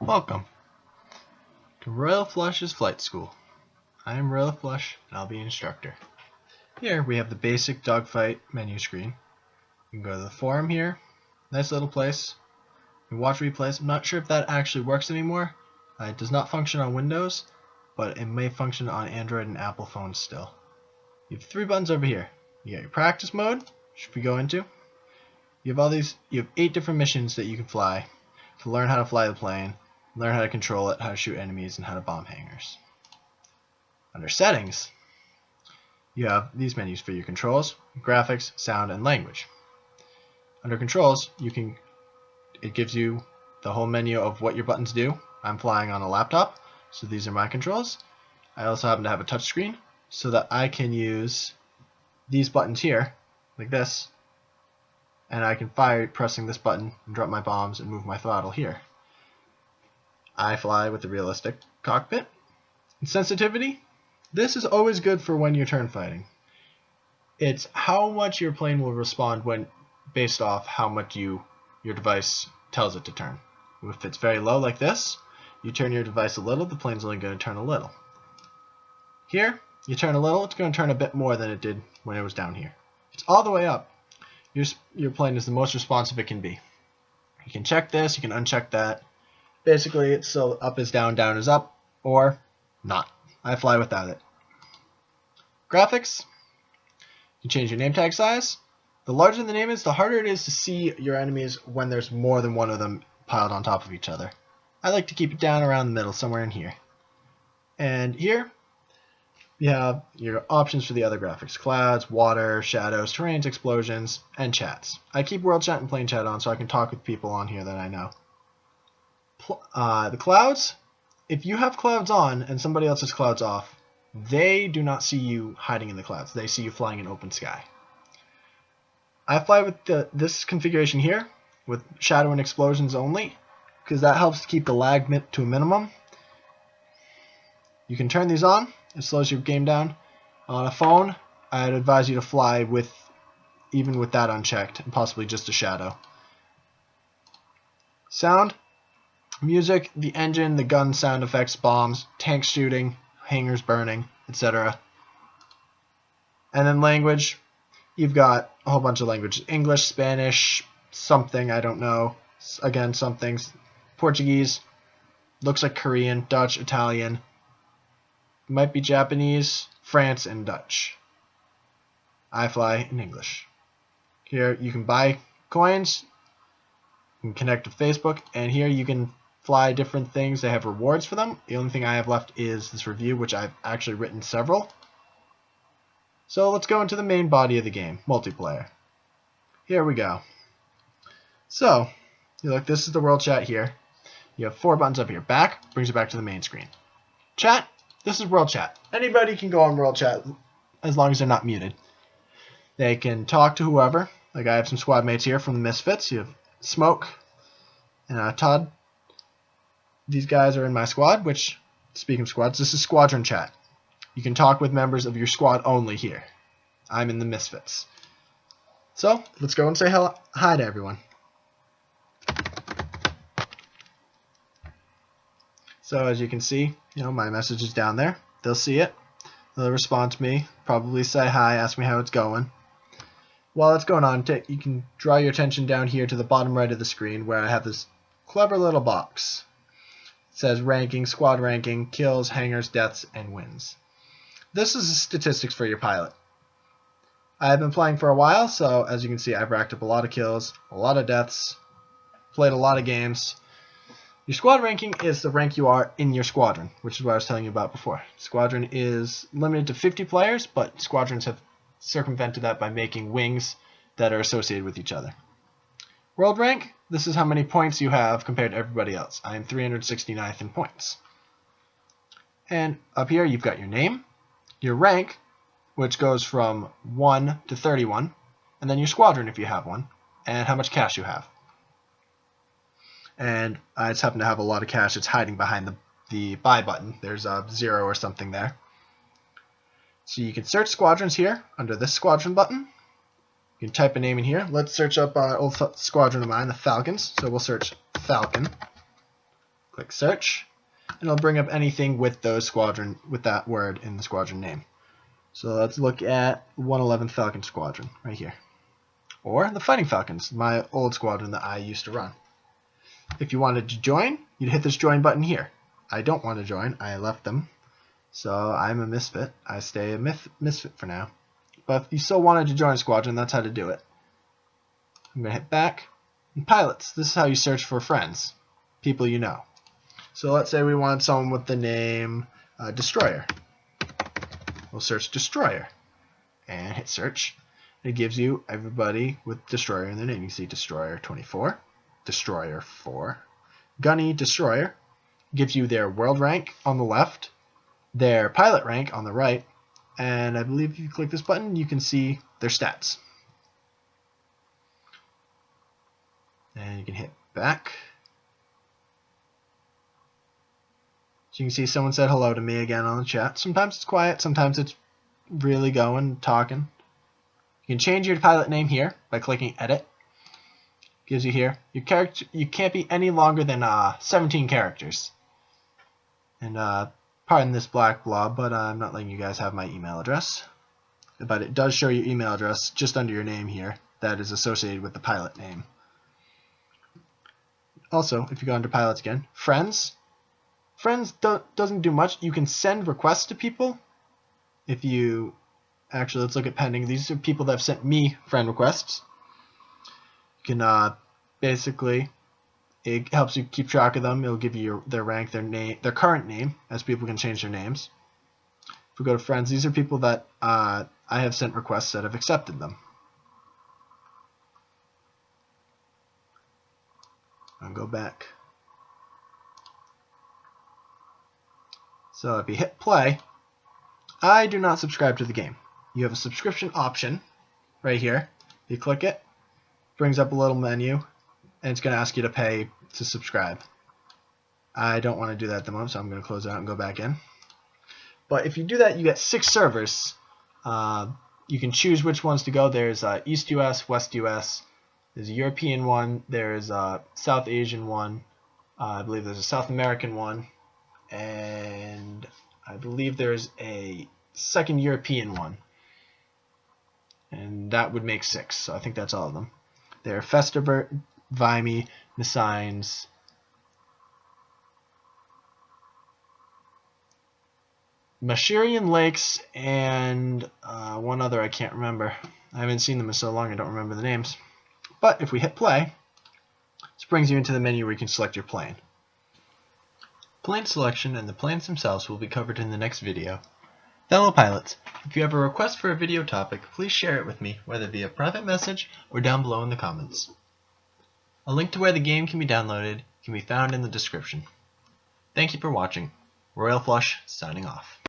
Welcome to Royal Flush's Flight School. I am Royal Flush and I'll be an instructor. Here we have the basic Dogfight menu screen. You can go to the forum here. Nice little place. You can watch replays. I'm not sure if that actually works anymore. It does not function on Windows, but it may function on Android and Apple phones still. You have three buttons over here. You got your practice mode, which we go into. You have 8 different missions that you can fly to learn how to fly the plane, learn how to control it, how to shoot enemies, and how to bomb hangars. Under settings, you have these menus for your controls, graphics, sound, and language. Under controls, it gives you the whole menu of what your buttons do. I'm flying on a laptop, so these are my controls. I also happen to have a touch screen so that I can use these buttons here, like this, and I can fire pressing this button and drop my bombs and move my throttle here. I fly with the realistic cockpit. And sensitivity, this is always good for when you're turn fighting. It's how much your plane will respond when based off how much your device tells it to turn. If it's very low like this, you turn your device a little, the plane's only going to turn a little. Here, you turn a little, it's going to turn a bit more than it did when it was down here. It's all the way up. Your plane is the most responsive it can be. You can check this, you can uncheck that. Basically, it's so up is down, down is up, or not. I fly without it. Graphics, you change your name tag size. The larger the name is, the harder it is to see your enemies when there's more than one of them piled on top of each other. I like to keep it down around the middle, somewhere in here. And here, you have your options for the other graphics: clouds, water, shadows, terrains, explosions, and chats. I keep world chat and plane chat on so I can talk with people on here that I know. The clouds, if you have clouds on and somebody else has clouds off, they do not see you hiding in the clouds. They see you flying in open sky. I fly with this configuration here with shadow and explosions only because that helps to keep the lag to a minimum. You can turn these on. It slows your game down. On a phone, I'd advise you to fly even with that unchecked, and possibly just a shadow. Sound, music, the engine, the gun sound effects, bombs, tanks shooting, hangars burning, etc. And then language, you've got a whole bunch of languages: English, Spanish, something, I don't know. Again, some things. Portuguese, looks like Korean, Dutch, Italian. Might be Japanese, France, and Dutch. I fly in English. Here you can buy coins, you can connect to Facebook, and here you can fly different things. They have rewards for them. The only thing I have left is this review, which I've actually written several. So let's go into the main body of the game, multiplayer. Here we go. So, look, this is the world chat here. You have 4 buttons up here. Back brings you back to the main screen. Chat. This is world chat. Anybody can go on world chat as long as they're not muted. They can talk to whoever. Like I have some squad mates here from the Misfits. You have Smoke and Todd. These guys are in my squad, which, speaking of squads, this is squadron chat. You can talk with members of your squad only here. I'm in the Misfits. So, let's go and say hi to everyone. So as you can see, my message is down there. They'll see it. They'll respond to me, probably say hi, ask me how it's going. While it's going on, you can draw your attention down here to the bottom right of the screen where I have this clever little box. It says ranking, squad ranking, kills, hangars, deaths, and wins. This is statistics for your pilot. I've been playing for a while, so as you can see, I've racked up a lot of kills, a lot of deaths, played a lot of games. Your squad ranking is the rank you are in your squadron, which is what I was telling you about before. Squadron is limited to 50 players, but squadrons have circumvented that by making wings that are associated with each other. World rank, this is how many points you have compared to everybody else. I am 369th in points. And up here you've got your name, your rank, which goes from 1 to 31, and then your squadron if you have one, and how much cash you have. And I just happen to have a lot of cash. It's hiding behind the buy button. There's a 0 or something there. So you can search squadrons here under this squadron button. You can type a name in here. Let's search up an old squadron of mine, the Falcons. So we'll search Falcon. Click search, and it'll bring up anything with that word in the squadron name. So let's look at 111th Falcon Squadron right here. Or the Fighting Falcons, my old squadron that I used to run. If you wanted to join, you'd hit this join button here. I don't want to join, I left them. So I'm a misfit. I stay a misfit for now. But if you still wanted to join a squadron, that's how to do it. I'm going to hit back. And pilots, this is how you search for friends, people you know. So let's say we want someone with the name Destroyer. We'll search Destroyer and hit search. It gives you everybody with Destroyer in their name. You see Destroyer 24, Destroyer 4, Gunny Destroyer. Gives you their world rank on the left, their pilot rank on the right, and I believe if you click this button, you can see their stats. And you can hit back. So you can see someone said hello to me again on the chat. Sometimes it's quiet, sometimes it's really going, talking. You can change your pilot name here by clicking edit. Gives you here. Your character, you can't be any longer than 17 characters. And pardon this black blob, but I'm not letting you guys have my email address. But it does show your email address just under your name here that is associated with the pilot name. Also, if you go under pilots again, friends. Friends doesn't do much. You can send requests to people. If you actually, let's look at pending. These are people that have sent me friend requests. You can basically, it helps you keep track of them. It'll give you their rank, their name, their current name, as people can change their names. If we go to friends, these are people that I have sent requests that have accepted them. I'll go back. So if you hit play, I do not subscribe to the game. You have a subscription option right here. You click it, brings up a little menu, and it's going to ask you to pay to subscribe. I don't want to do that at the moment, so I'm going to close it out and go back in. But if you do that, you get 6 servers. You can choose which ones to go. There's East US, West US. There's a European one. There's a South Asian one. I believe there's a South American one. And I believe there's a second European one. And that would make 6. So I think that's all of them. They're Festiver, Vimy, Messines, Mashirian Lakes, and one other I can't remember. I haven't seen them in so long I don't remember the names. But if we hit play, this brings you into the menu where you can select your plane. Plane selection and the planes themselves will be covered in the next video. Fellow pilots, if you have a request for a video topic, please share it with me, whether via private message or down below in the comments. A link to where the game can be downloaded can be found in the description. Thank you for watching. Royal Flush signing off.